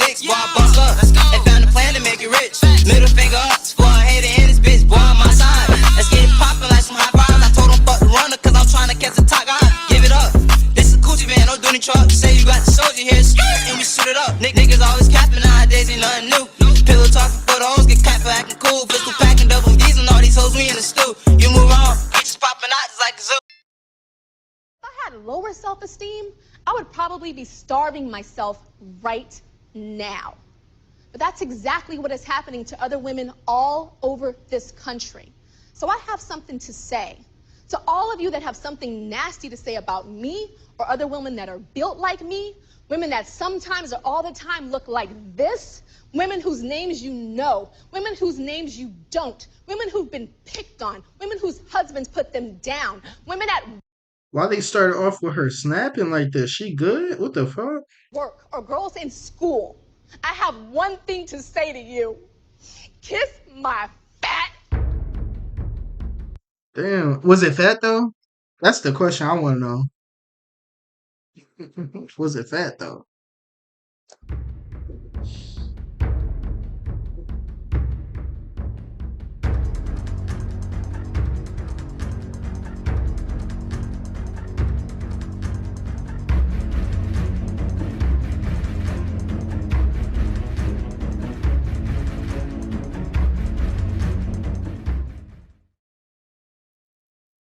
licks, boy, I bust up. They found a plan to make it rich. Middle finger up, for a hater in this bitch, boy, on my side. Let's get it poppin' like some high fries. I told him fuck the runner, cause I'm trying to catch the top guy. Give it up. This is Coochie Van, no Dooney truck. Say you got the soldier here, and we shoot it up. Niggas always capping nowadays, ain't nothing new. Pillow talking for the hoes, get capped for acting cool. Pistol packing double D's and all these hoes, we in the stew. You move on, bitches popping out just like a zoo. If I had lower self-esteem, I would probably be starving myself right now. But that's exactly what is happening to other women all over this country. So I have something to say to all of you that have something nasty to say about me or other women that are built like me, women that sometimes or all the time look like this, women whose names you know, women whose names you don't, women who've been picked on, women whose husbands put them down, women at Why they started off with her snapping like this? She good? What the fuck? work or girls in school. I have one thing to say to you. Kiss my fat. Damn. Was it fat though? That's the question I want to know. Was it fat though?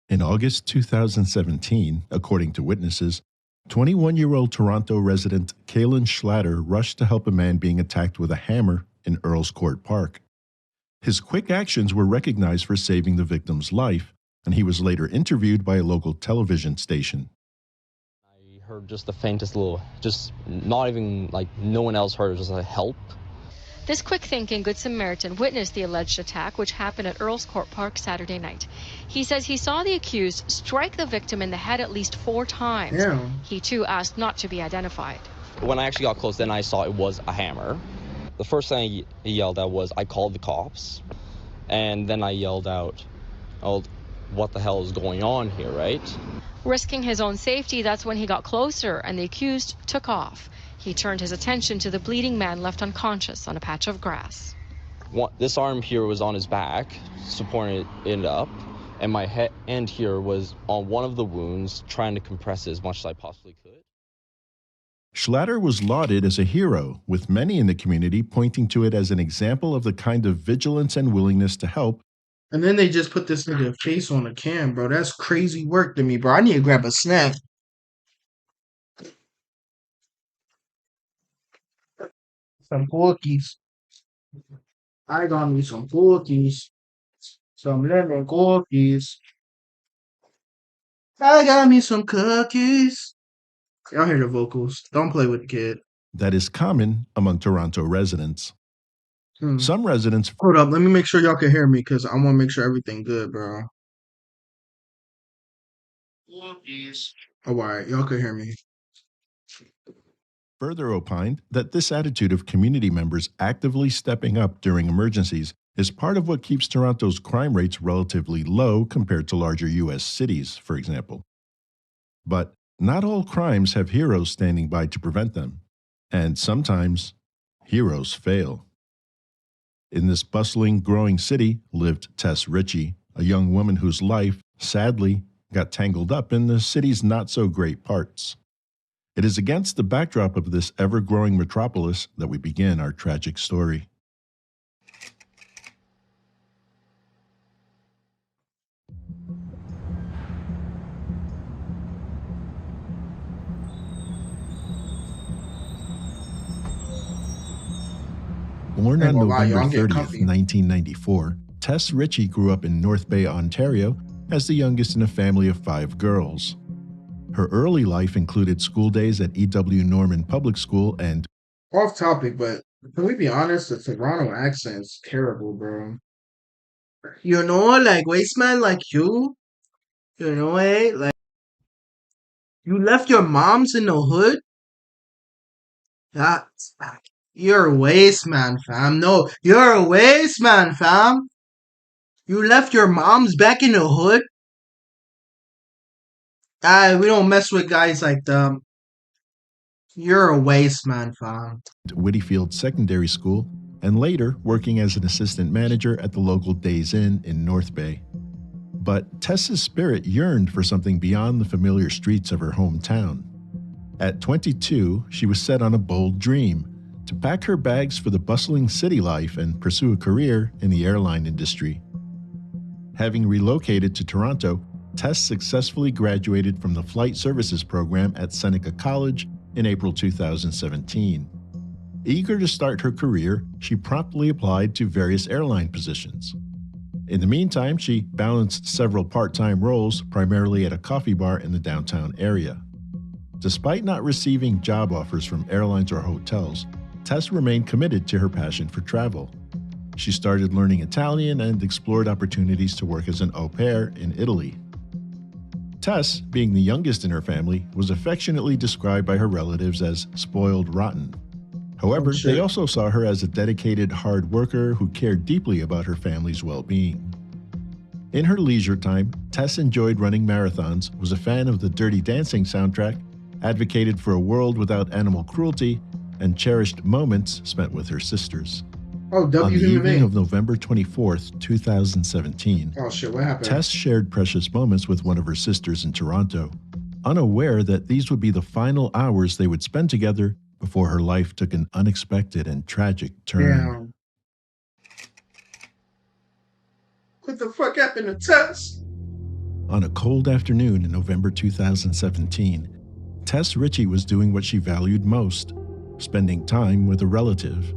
In August 2017, according to witnesses, 21-year-old Toronto resident Kaylin Schlatter rushed to help a man being attacked with a hammer in Earls Court Park. His quick actions were recognized for saving the victim's life, and he was later interviewed by a local television station. I heard just the faintest little, just not even like no one else heard, just a help. This quick-thinking Good Samaritan witnessed the alleged attack, which happened at Earls Court Park Saturday night. He says he saw the accused strike the victim in the head at least 4 times. Yeah. He, too, asked not to be identified. When I actually got close, then I saw it was a hammer. The first thing I yelled out was, I called the cops. And then I yelled out, oh, what the hell is going on here, right? Risking his own safety, that's when he got closer and the accused took off. He turned his attention to the bleeding man left unconscious on a patch of grass. This arm here was on his back, supporting it up, and my hand here was on one of the wounds, trying to compress it as much as I possibly could. Schlatter was lauded as a hero, with many in the community pointing to it as an example of the kind of vigilance and willingness to help. And then they just put this nigga face on the cam, bro. That's crazy work to me, bro. I need to grab a snack. Some cookies. I got me some cookies. Some lemon cookies. I got me some cookies. Y'all hear the vocals. Don't play with the kid. That is common among Toronto residents. Hmm. Some residents... Hold up. Let me make sure y'all can hear me because I want to make sure everything good, bro. Cookies. Oh, all right. Y'all can hear me. Further opined that this attitude of community members actively stepping up during emergencies is part of what keeps Toronto's crime rates relatively low compared to larger U.S. cities, for example. But not all crimes have heroes standing by to prevent them, and sometimes heroes fail. In this bustling, growing city lived Tess Richey, a young woman whose life, sadly, got tangled up in the city's not-so-great parts. It is against the backdrop of this ever-growing metropolis that we begin our tragic story. Born on November 30th, 1994, Tess Richey grew up in North Bay, Ontario, as the youngest in a family of 5 girls. Her early life included school days at E.W. Norman Public School and... Off topic, but can we be honest? The Toronto accent's terrible, bro. You know, like, waste man like you know, like, you left your moms in the hood? That's... You're a waste man, fam. No, you're a waste man, fam. You left your moms back in the hood? We don't mess with guys like them. You're a waste man, fam. Whittyfield Secondary School, and later working as an assistant manager at the local Days Inn in North Bay. But Tess's spirit yearned for something beyond the familiar streets of her hometown. At 22, she was set on a bold dream to pack her bags for the bustling city life and pursue a career in the airline industry. Having relocated to Toronto, Tess successfully graduated from the Flight Services program at Seneca College in April 2017. Eager to start her career, she promptly applied to various airline positions. In the meantime, she balanced several part-time roles, primarily at a coffee bar in the downtown area. Despite not receiving job offers from airlines or hotels, Tess remained committed to her passion for travel. She started learning Italian and explored opportunities to work as an au pair in Italy. Tess, being the youngest in her family, was affectionately described by her relatives as spoiled rotten. However, they also saw her as a dedicated hard worker who cared deeply about her family's well-being. In her leisure time, Tess enjoyed running marathons, was a fan of the Dirty Dancing soundtrack, advocated for a world without animal cruelty, and cherished moments spent with her sisters. Oh, On the evening WMA. of November 24th, 2017, Oh shit, what happened? Tess shared precious moments with one of her sisters in Toronto, unaware that these would be the final hours they would spend together before her life took an unexpected and tragic turn. Damn. What the fuck happened to Tess? On a cold afternoon in November 2017, Tess Richey was doing what she valued most, spending time with a relative.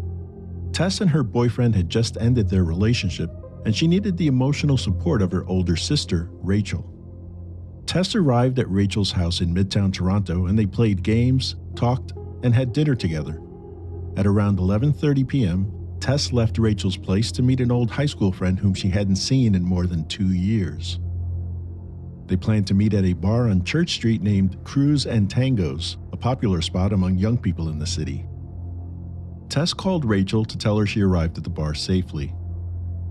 Tess and her boyfriend had just ended their relationship, and she needed the emotional support of her older sister, Rachel. Tess arrived at Rachel's house in Midtown Toronto, and they played games, talked, and had dinner together. At around 11:30 p.m., Tess left Rachel's place to meet an old high school friend whom she hadn't seen in more than 2 years. They planned to meet at a bar on Church Street named Cruise and Tangos, a popular spot among young people in the city. Tess called Rachel to tell her she arrived at the bar safely.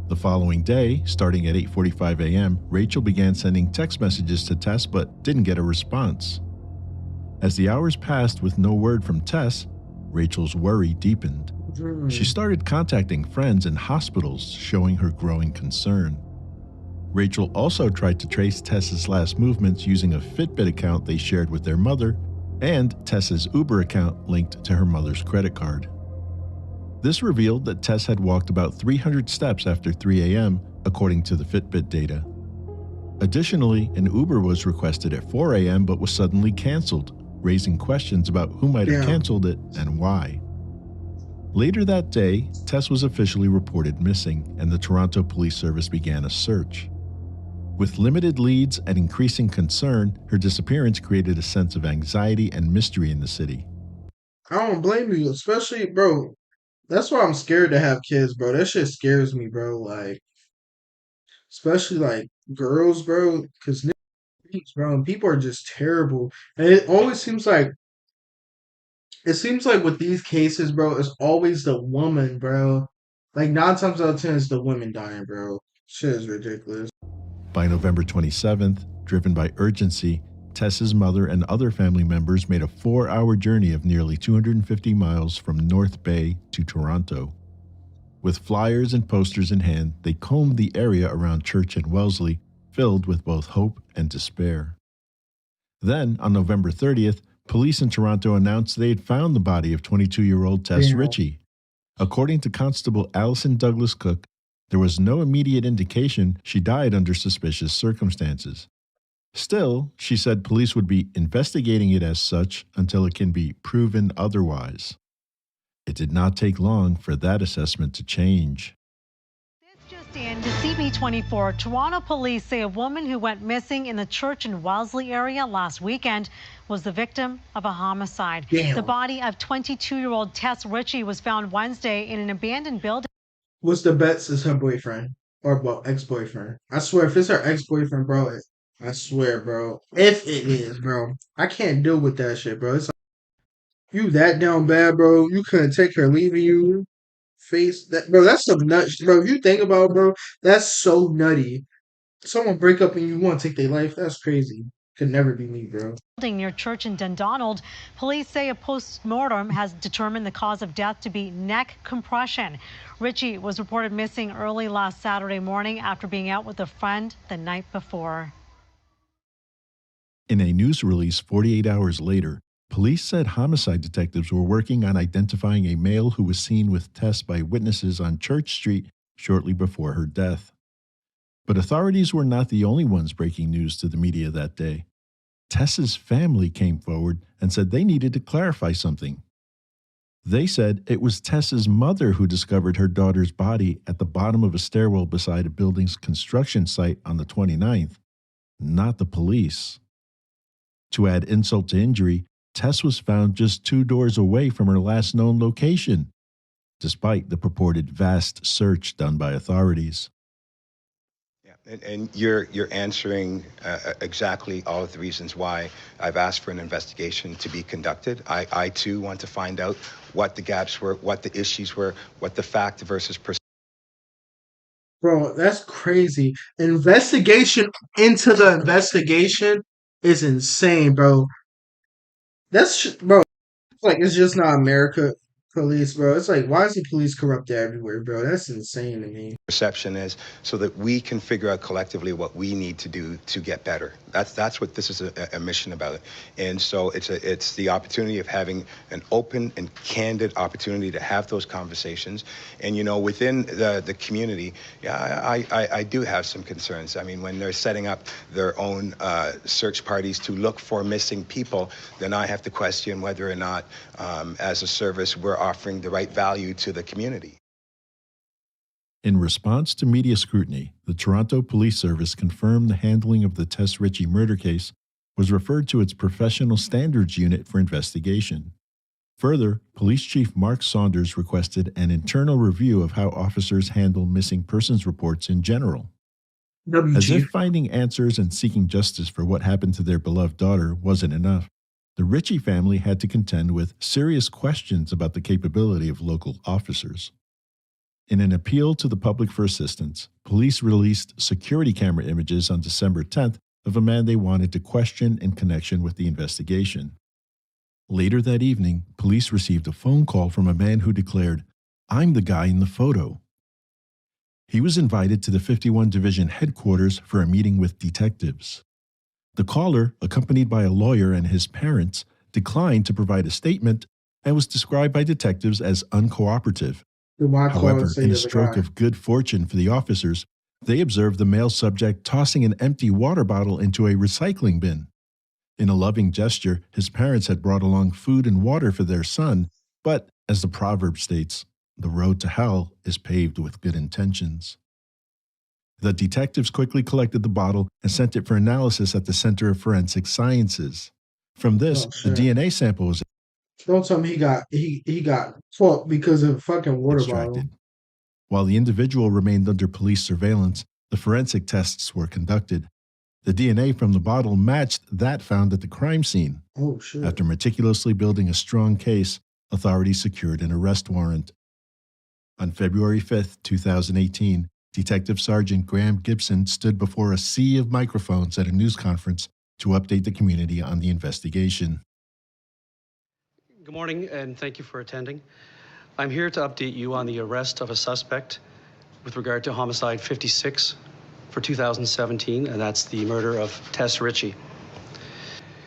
The following day, starting at 8:45 a.m., Rachel began sending text messages to Tess but didn't get a response. As the hours passed with no word from Tess, Rachel's worry deepened. She started contacting friends and hospitals, showing her growing concern. Rachel also tried to trace Tess's last movements using a Fitbit account they shared with their mother and Tess's Uber account linked to her mother's credit card. This revealed that Tess had walked about 300 steps after 3 a.m., according to the Fitbit data. Additionally, an Uber was requested at 4 a.m. but was suddenly canceled, raising questions about who might have canceled it and why. Later that day, Tess was officially reported missing, and the Toronto Police Service began a search. With limited leads and increasing concern, her disappearance created a sense of anxiety and mystery in the city. I don't blame you, especially, bro. That's why I'm scared to have kids, bro. That shit scares me, bro. Like, especially like girls, bro. Because bro, and people are just terrible. And it seems like with these cases, bro, it's always the woman, bro. Like 9 times out of 10, it's the women dying, bro. Shit is ridiculous. By November 27th, driven by urgency, Tess's mother and other family members made a 4-hour journey of nearly 250 miles from North Bay to Toronto. With flyers and posters in hand, they combed the area around Church and Wellesley, filled with both hope and despair. Then, on November 30th, police in Toronto announced they had found the body of 22-year-old Tess Richey. According to Constable Allison Douglas Cook, there was no immediate indication she died under suspicious circumstances. Still, she said police would be investigating it as such until it can be proven otherwise. It did not take long for that assessment to change. This just in to CB24. Toronto police say a woman who went missing in the Church and Wellesley area last weekend was the victim of a homicide. Damn. The body of 22-year-old Tess Richey was found Wednesday in an abandoned building. What's the bets is her boyfriend or well ex-boyfriend? I swear, if it's her ex-boyfriend, bro, I swear, bro. If it is, bro, I can't deal with that shit, bro. It's like, you that down bad, bro. You couldn't take her leaving you. Face that, bro. That's some nuts, bro. If you think about it, bro, that's so nutty. Someone break up and you want to take their life. That's crazy. Could never be me, bro. Near church in Dundonald, police say a post-mortem has determined the cause of death to be neck compression. Richey was reported missing early last Saturday morning after being out with a friend the night before. In a news release 48 hours later, police said homicide detectives were working on identifying a male who was seen with Tess by witnesses on Church Street shortly before her death. But authorities were not the only ones breaking news to the media that day. Tess's family came forward and said they needed to clarify something. They said it was Tess's mother who discovered her daughter's body at the bottom of a stairwell beside a building's construction site on the 29th, not the police. To add insult to injury, Tess was found just 2 doors away from her last known location, despite the purported vast search done by authorities. And you're answering exactly all of the reasons why I've asked for an investigation to be conducted. I too want to find out what the gaps were, what the issues were, what the fact versus perception. Bro, that's crazy. Investigation into the investigation is insane, bro. Bro. It's like it's just not America police, bro. It's like why is the police corrupt everywhere, bro? That's insane to me. Perception is so that we can figure out collectively what we need to do to get better. That's what this is a mission about. And so it's the opportunity of having an open and candid opportunity to have those conversations. And you know, within the community, yeah, I do have some concerns. I mean, when they're setting up their own search parties to look for missing people, then I have to question whether or not, as a service, we're offering the right value to the community. In response to media scrutiny, the Toronto Police Service confirmed the handling of the Tess Richey murder case was referred to its Professional Standards Unit for investigation. Further, Police Chief Mark Saunders requested an internal review of how officers handle missing persons reports in general. As if finding answers and seeking justice for what happened to their beloved daughter wasn't enough, the Richey family had to contend with serious questions about the capability of local officers. In an appeal to the public for assistance, police released security camera images on December 10th of a man they wanted to question in connection with the investigation. Later that evening, police received a phone call from a man who declared, "I'm the guy in the photo." He was invited to the 51 Division headquarters for a meeting with detectives. The caller, accompanied by a lawyer and his parents, declined to provide a statement and was described by detectives as uncooperative. However, in a stroke of good fortune for the officers, they observed the male subject tossing an empty water bottle into a recycling bin. In a loving gesture, his parents had brought along food and water for their son, but, as the proverb states, the road to hell is paved with good intentions. The detectives quickly collected the bottle and sent it for analysis at the Center of Forensic Sciences. From this, the DNA sample was Don't tell me he got caught because of a fucking water bottle. While the individual remained under police surveillance, the forensic tests were conducted. The DNA from the bottle matched that found at the crime scene. Oh, shit. After meticulously building a strong case, authorities secured an arrest warrant. On February 5th, 2018, Detective Sergeant Graham Gibson stood before a sea of microphones at a news conference to update the community on the investigation. Good morning, and thank you for attending. I'm here to update you on the arrest of a suspect with regard to homicide 56 for 2017, and that's the murder of Tess Richey.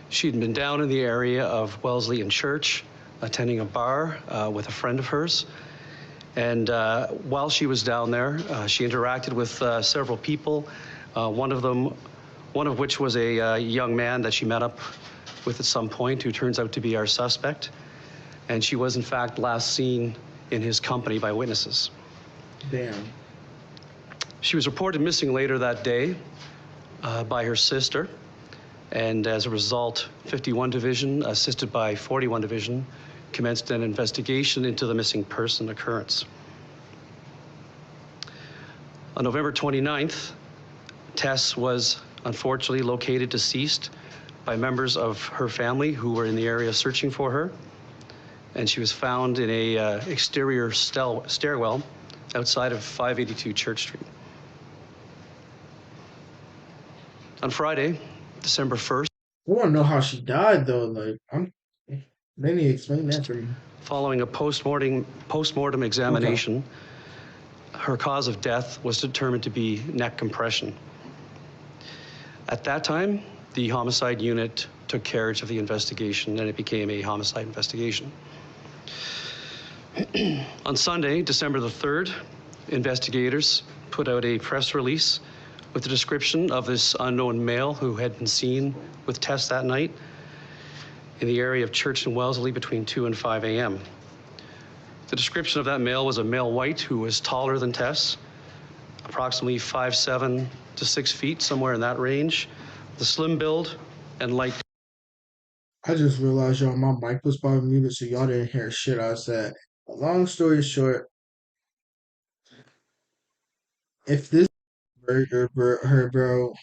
She'd been down in the area of Wellesley and Church, attending a bar with a friend of hers. And while she was down there, she interacted with several people, one of which was a young man that she met up with at some point, who turns out to be our suspect. And she was, in fact, last seen in his company by witnesses. Damn. She was reported missing later that day by her sister. And as a result, 51 Division, assisted by 41 Division, commenced an investigation into the missing person occurrence. On November 29th, Tess was unfortunately located deceased by members of her family who were in the area searching for her. And she was found in a exterior stairwell outside of 582 Church Street. On Friday, December 1st, I want to know how she died though. Like, they need to explain that to me. Following a post-mortem examination, her cause of death was determined to be neck compression. At that time, the homicide unit took carriage of the investigation and it became a homicide investigation. On Sunday, December the 3rd, investigators put out a press release with a description of this unknown male who had been seen with Tess that night in the area of Church and Wellesley between 2 and 5 a.m. The description of that male was a male white who was taller than Tess, approximately 5'7" to 6 feet, somewhere in that range, the slim build and light. I just realized, y'all, my mic was probably muted, so y'all didn't hear shit I said. Long story short, if this burger, her, bro,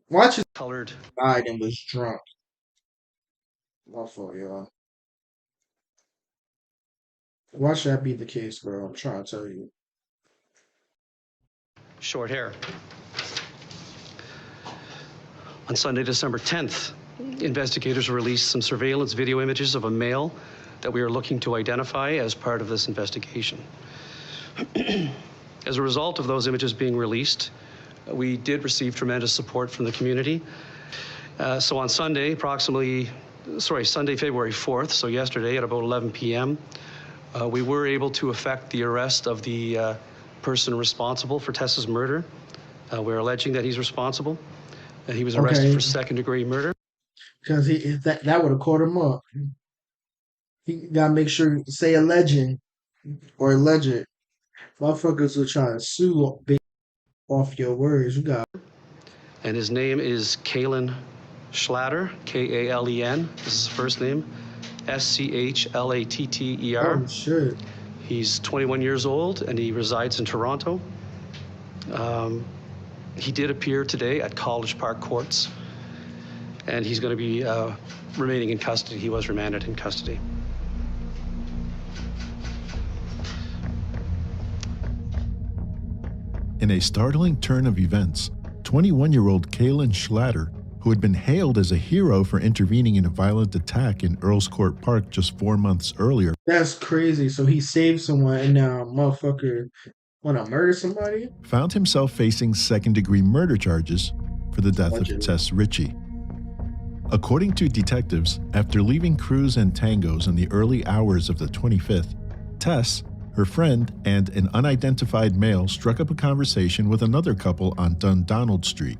watch his Colored. died and was drunk. My fault, y'all. Watch that be the case, bro. I'm trying to tell you. Short hair. On Sunday, December 10th, investigators released some surveillance video images of a male that we are looking to identify as part of this investigation. As a result of those images being released, we did receive tremendous support from the community. So on Sunday, Sunday, February 4th, so yesterday at about 11 p.m., we were able to effect the arrest of the person responsible for Tess's murder. We're alleging that he's responsible. He was arrested for second-degree murder. Because that would have caught him up. He got to make sure you say a legend or alleged. Motherfuckers will try to sue off your words. You got. And his name is Kalen Schlatter, K-A-L-E-N. This is his first name. S-C-H-L-A-T-T-E-R. Oh, shit. He's 21 years old, and he resides in Toronto. He did appear today at College Park Courts, and he's going to be remaining in custody. He was remanded in custody. In a startling turn of events, 21-year-old Kalen Schlatter, who had been hailed as a hero for intervening in a violent attack in Earls Court Park just 4 months earlier. That's crazy. So he saved someone and now motherfucker want to murder somebody? Found himself facing second-degree murder charges for the death of Tess Richey. According to detectives, after leaving Cruise and Tangos in the early hours of the 25th, Tess, her friend, and an unidentified male struck up a conversation with another couple on Dundonald Street.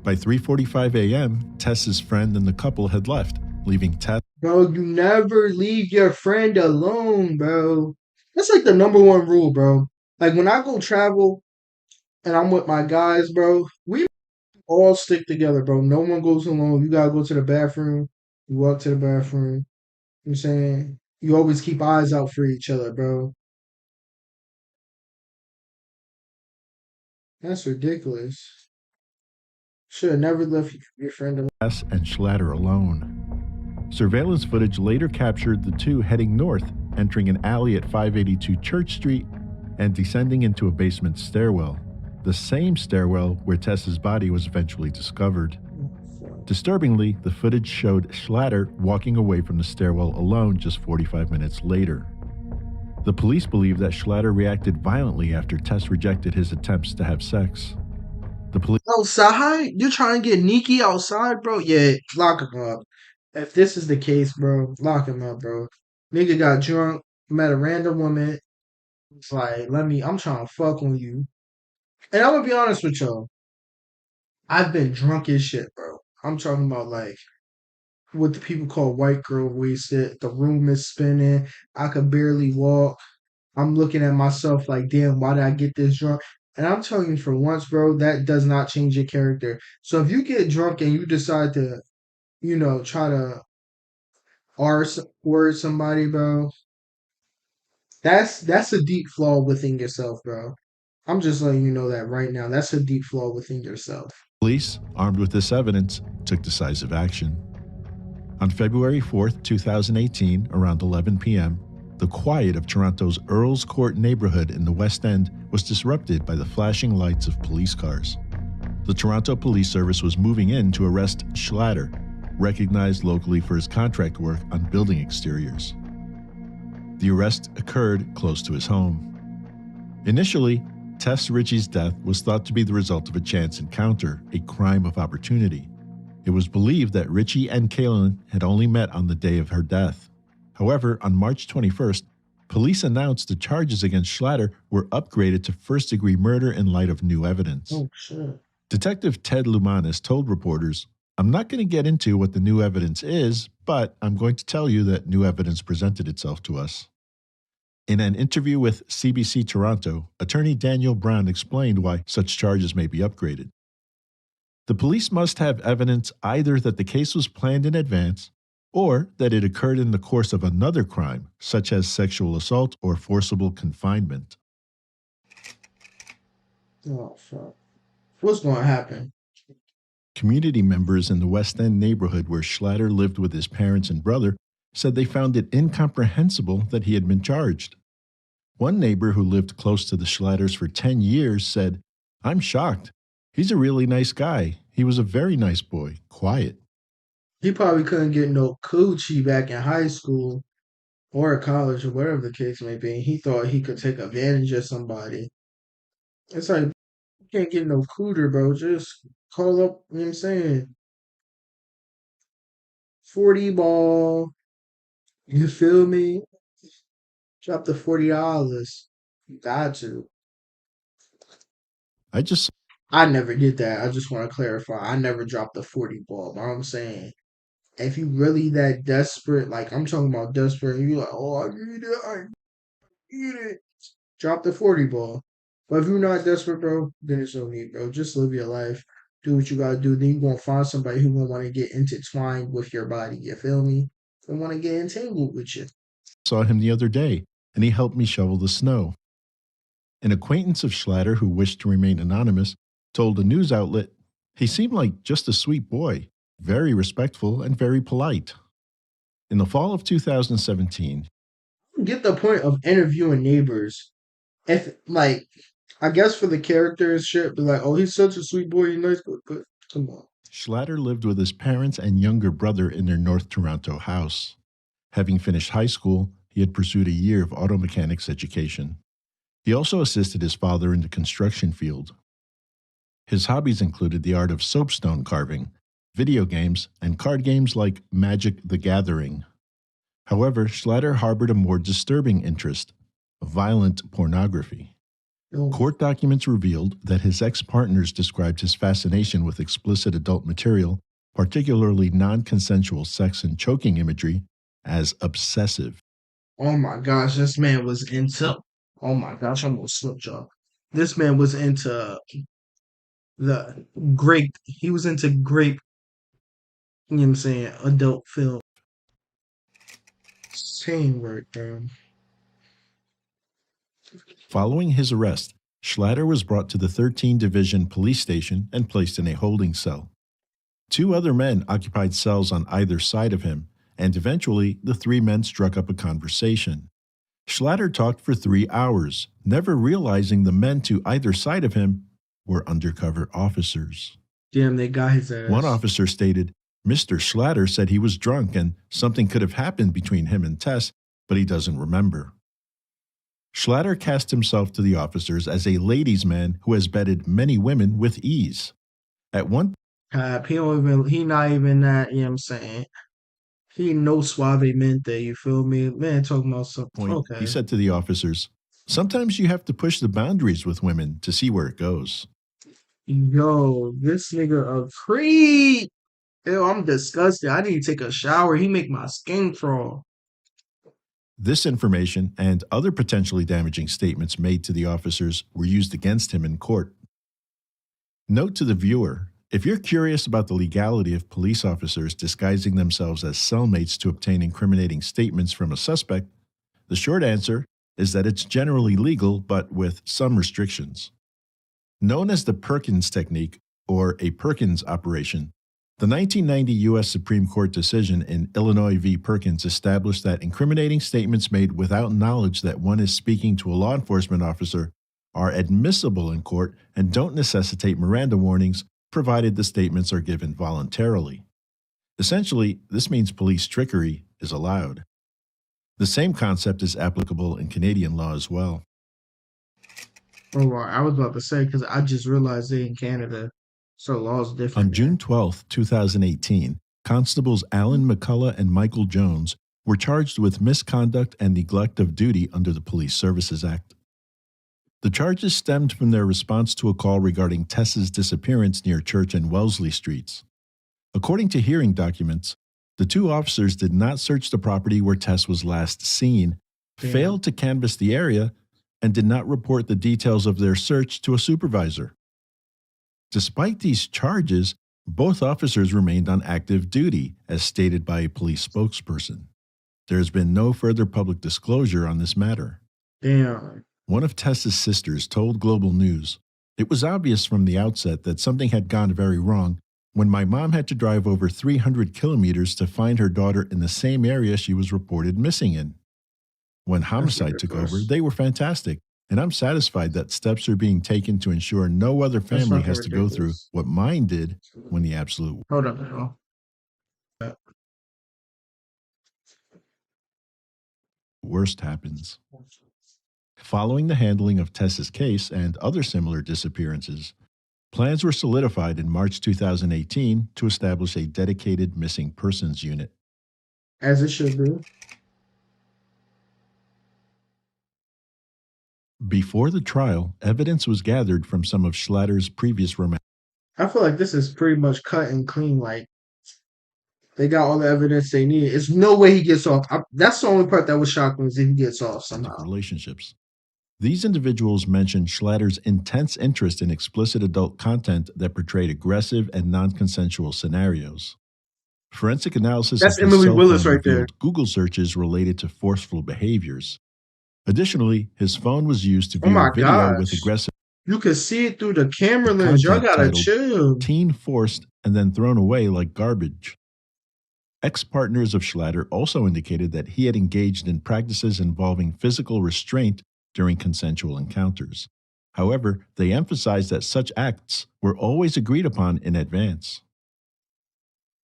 By 3:45 a.m., Tess's friend and the couple had left, leaving Tess. Bro, you never leave your friend alone, bro. That's like the #1 rule, bro. Like when I go travel and I'm with my guys, bro, we all stick together, bro. No one goes alone. You gotta go to the bathroom. You walk to the bathroom. You know what I'm saying? You always keep eyes out for each other, bro. That's ridiculous. Should have never left your friend alone. Tess and Schlatter alone. Surveillance footage later captured the two heading north, entering an alley at 582 Church Street and descending into a basement stairwell, the same stairwell where Tess's body was eventually discovered. Disturbingly, the footage showed Schlatter walking away from the stairwell alone just 45 minutes later. The police believe that Schlatter reacted violently after Tess rejected his attempts to have sex. The police outside? You trying to get Nikki outside, bro? Yeah, lock him up. If this is the case, bro, lock him up, bro. Nigga got drunk, met a random woman. It's like, I'm trying to fuck on you. And I'm gonna be honest with y'all. I've been drunk as shit, bro. I'm talking about like what the people call white girl wasted. The room is spinning. I could barely walk. I'm looking at myself like, damn, why did I get this drunk? And I'm telling you for once, bro, that does not change your character. So if you get drunk and you decide to, try to word somebody, bro, that's a deep flaw within yourself, bro. I'm just letting you know that right now. That's a deep flaw within yourself. Police, armed with this evidence, took decisive action. On February 4th, 2018, around 11 p.m., the quiet of Toronto's Earls Court neighborhood in the West End was disrupted by the flashing lights of police cars. The Toronto Police Service was moving in to arrest Schlatter, recognized locally for his contract work on building exteriors. The arrest occurred close to his home. Initially, Tess Richey's death was thought to be the result of a chance encounter, a crime of opportunity. It was believed that Richey and Kaylin had only met on the day of her death. However, on March 21st, police announced the charges against Schlatter were upgraded to first-degree murder in light of new evidence. Oh, shit. Detective Ted Lumanis told reporters, "I'm not going to get into what the new evidence is, but I'm going to tell you that new evidence presented itself to us." In an interview with CBC Toronto, attorney Daniel Brown explained why such charges may be upgraded. The police must have evidence either that the case was planned in advance or that it occurred in the course of another crime, such as sexual assault or forcible confinement. Oh, fuck. What's going to happen? Community members in the West End neighborhood where Schlatter lived with his parents and brother said they found it incomprehensible that he had been charged. One neighbor who lived close to the Schlatters for 10 years said, "I'm shocked. He's a really nice guy. He was a very nice boy, quiet." He probably couldn't get no coochie back in high school or college or whatever the case may be. He thought he could take advantage of somebody. It's like, you can't get no cooter, bro. Just call up, you know what I'm saying? 40 ball. You feel me? Drop the $40. You got to. I never did that. I just want to clarify. I never dropped the 40 ball. But I'm saying, if you really that desperate, like I'm talking about desperate, and you like, oh, I need it, I need it. Drop the 40 ball. But if you're not desperate, bro, then it's no need, bro. Just live your life. Do what you gotta do. Then you're gonna find somebody who gonna want to get intertwined with your body. You feel me? They want to get entangled with you. Saw him the other day, and he helped me shovel the snow. An acquaintance of Schlatter who wished to remain anonymous told a news outlet, "He seemed like just a sweet boy, very respectful and very polite." In the fall of 2017, Get the point of interviewing neighbors. If like, I guess for the characters, shit, be like, oh, he's such a sweet boy, he's nice, but come on. Schlatter lived with his parents and younger brother in their North Toronto house. Having finished high school, he had pursued a year of auto mechanics education. He also assisted his father in the construction field. His hobbies included the art of soapstone carving, video games, and card games like Magic the Gathering. However, Schlatter harbored a more disturbing interest, violent pornography. No. Court documents revealed that his ex-partners described his fascination with explicit adult material, particularly non-consensual sex and choking imagery, as obsessive. Oh my gosh, this man was into. Oh my gosh, I'm gonna slip y'all. This man was into the grape. He was into grape. You know what I'm saying? Adult film. Same word, bro. Following his arrest, Schlatter was brought to the 13 Division Police Station and placed in a holding cell. 2 other men occupied cells on either side of him, and eventually the 3 men struck up a conversation. Schlatter talked for 3 hours, never realizing the men to either side of him were undercover officers. Damn, they got his ass. One officer stated, "Mr. Schlatter said he was drunk and something could have happened between him and Tess, but he doesn't remember." Schlatter cast himself to the officers as a ladies' man who has bedded many women with ease. At one he not even that, you know what I'm saying? He no suavemente, you feel me? Man, talking about something. point, Okay. he said to the officers, "Sometimes you have to push the boundaries with women to see where it goes." Yo, this nigga a creep. Ew, I'm disgusted. I need to take a shower. He make my skin crawl. This information and other potentially damaging statements made to the officers were used against him in court. Note to the viewer, if you're curious about the legality of police officers disguising themselves as cellmates to obtain incriminating statements from a suspect, the short answer is that it's generally legal, but with some restrictions. Known as the Perkins technique, or a Perkins operation, the 1990 U.S. Supreme Court decision in Illinois v. Perkins established that incriminating statements made without knowledge that one is speaking to a law enforcement officer are admissible in court and don't necessitate Miranda warnings provided the statements are given voluntarily. Essentially, this means police trickery is allowed. The same concept is applicable in Canadian law as well. Oh, wow. I was about to say, because I just realized they in Canada, so law's different On June 12, 2018, Constables Alan McCullough and Michael Jones were charged with misconduct and neglect of duty under the Police Services Act. The charges stemmed from their response to a call regarding Tess's disappearance near Church and Wellesley Streets. According to hearing documents, the two officers did not search the property where Tess was last seen, failed to canvass the area, and did not report the details of their search to a supervisor. Despite these charges, both officers remained on active duty, as stated by a police spokesperson. There has been no further public disclosure on this matter. Damn. One of Tess's sisters told Global News, "It was obvious from the outset that something had gone very wrong when my mom had to drive over 300 kilometers to find her daughter in the same area she was reported missing in. When homicide took over, they were fantastic, and I'm satisfied that steps are being taken to ensure no other family fucking has to go through ridiculous. what mine did when the absolute Hold up, hold worst happens." Following the handling of Tess's case and other similar disappearances, plans were solidified in March 2018 to establish a dedicated missing persons unit. As it should be. Before the trial, evidence was gathered from some of Schlatter's previous romantic. I feel like this is pretty much cut and clean. Like, they got all the evidence they need. There's no way he gets off. That's the only part that was shocking is if he gets off somehow. relationships. These individuals mentioned Schlatter's intense interest in explicit adult content that portrayed aggressive and non-consensual scenarios. Forensic analysis That's of his Emily cell Willis phone right there. revealed Google searches related to forceful behaviors. Additionally, his phone was used to Oh view my a video with gosh. aggressive You can see it through the camera lens. Y'all content gotta titled chill. "Teen Forced and Then Thrown Away Like Garbage." Ex-partners of Schlatter also indicated that he had engaged in practices involving physical restraint during consensual encounters. However, they emphasized that such acts were always agreed upon in advance.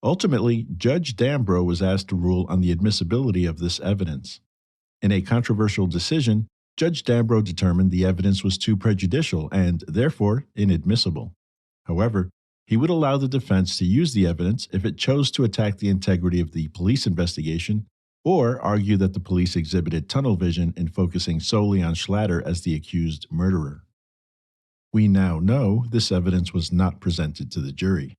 Ultimately, Judge Dambro was asked to rule on the admissibility of this evidence. In a controversial decision, Judge Dambro determined the evidence was too prejudicial and, therefore, inadmissible. However, he would allow the defense to use the evidence if it chose to attack the integrity of the police investigation or argue that the police exhibited tunnel vision in focusing solely on Schlatter as the accused murderer. We now know this evidence was not presented to the jury.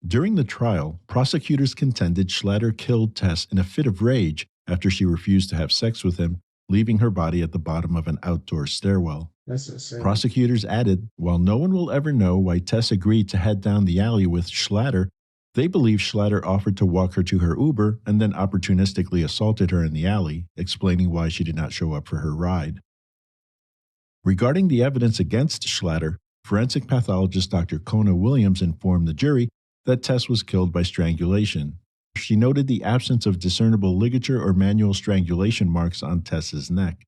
During the trial, prosecutors contended Schlatter killed Tess in a fit of rage after she refused to have sex with him, leaving her body at the bottom of an outdoor stairwell. That's insane. Prosecutors added, while no one will ever know why Tess agreed to head down the alley with Schlatter, they believe Schlatter offered to walk her to her Uber and then opportunistically assaulted her in the alley, explaining why she did not show up for her ride. Regarding the evidence against Schlatter, forensic pathologist Dr. Kona Williams informed the jury that Tess was killed by strangulation. She noted the absence of discernible ligature or manual strangulation marks on Tess's neck.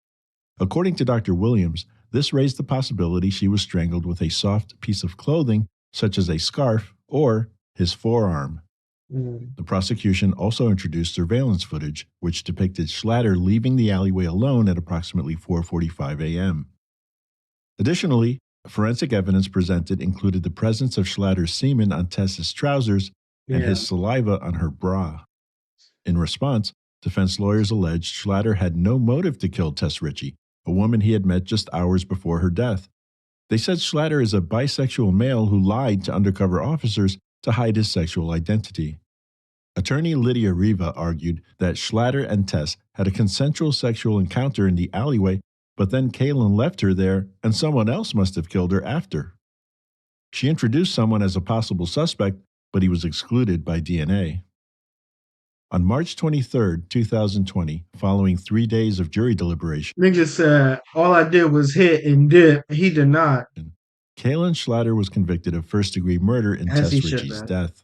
According to Dr. Williams, this raised the possibility she was strangled with a soft piece of clothing, such as a scarf or his forearm. The prosecution also introduced surveillance footage, which depicted Schlatter leaving the alleyway alone at approximately 4:45 a.m. Additionally, forensic evidence presented included the presence of Schlatter's semen on Tess's trousers and his saliva on her bra. In response, defense lawyers alleged Schlatter had no motive to kill Tess Richey, a woman he had met just hours before her death. They said Schlatter is a bisexual male who lied to undercover officers to hide his sexual identity. Attorney Lydia Riva argued that Schlatter and Tess had a consensual sexual encounter in the alleyway, but then Kaylin left her there and someone else must have killed her after. She introduced someone as a possible suspect, but he was excluded by DNA. On March 23, 2020, following 3 days of jury deliberation, Nigga said, all I did was hit and dip. He did not. Kaylin Schlatter was convicted of first-degree murder in As Tess he should Richey's have. death.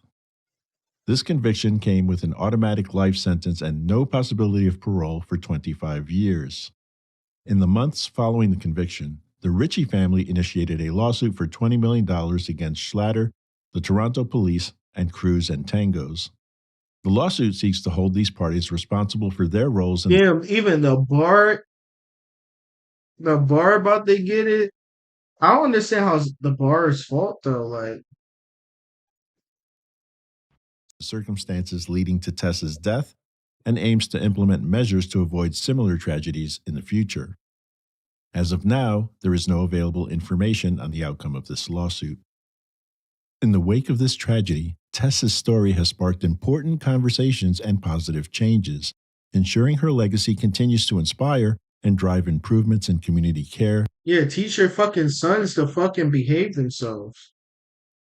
This conviction came with an automatic life sentence and no possibility of parole for 25 years. In the months following the conviction, the Richey family initiated a lawsuit for $20 million against Schlatter the Toronto Police, and Cruise and Tangos. The lawsuit seeks to hold these parties responsible for their roles in Damn, even the bar about to get it. I don't understand how the bar's fault though. Like, the circumstances leading to Tess's death and aims to implement measures to avoid similar tragedies in the future. As of now, there is no available information on the outcome of this lawsuit. In the wake of this tragedy, Tess's story has sparked important conversations and positive changes, ensuring her legacy continues to inspire and drive improvements in community care. yeah, teach your fucking sons to fucking behave themselves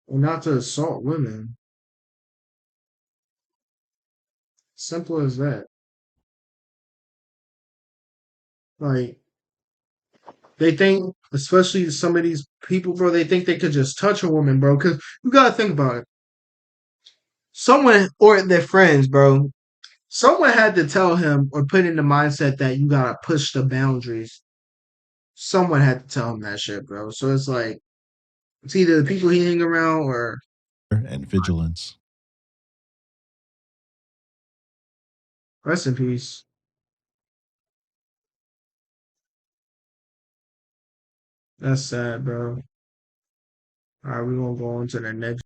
and not to assault women. Simple as that. Like, they think, especially some of these people, bro, they think they could just touch a woman, bro. Because you gotta think about it. Someone or their friends, bro. Someone had to tell him or put in the mindset that you gotta push the boundaries. Someone had to tell him that shit, bro. So it's like it's either the people he hang around or And vigilance. rest in peace. That's sad, bro. All right, we're gonna go on to the next.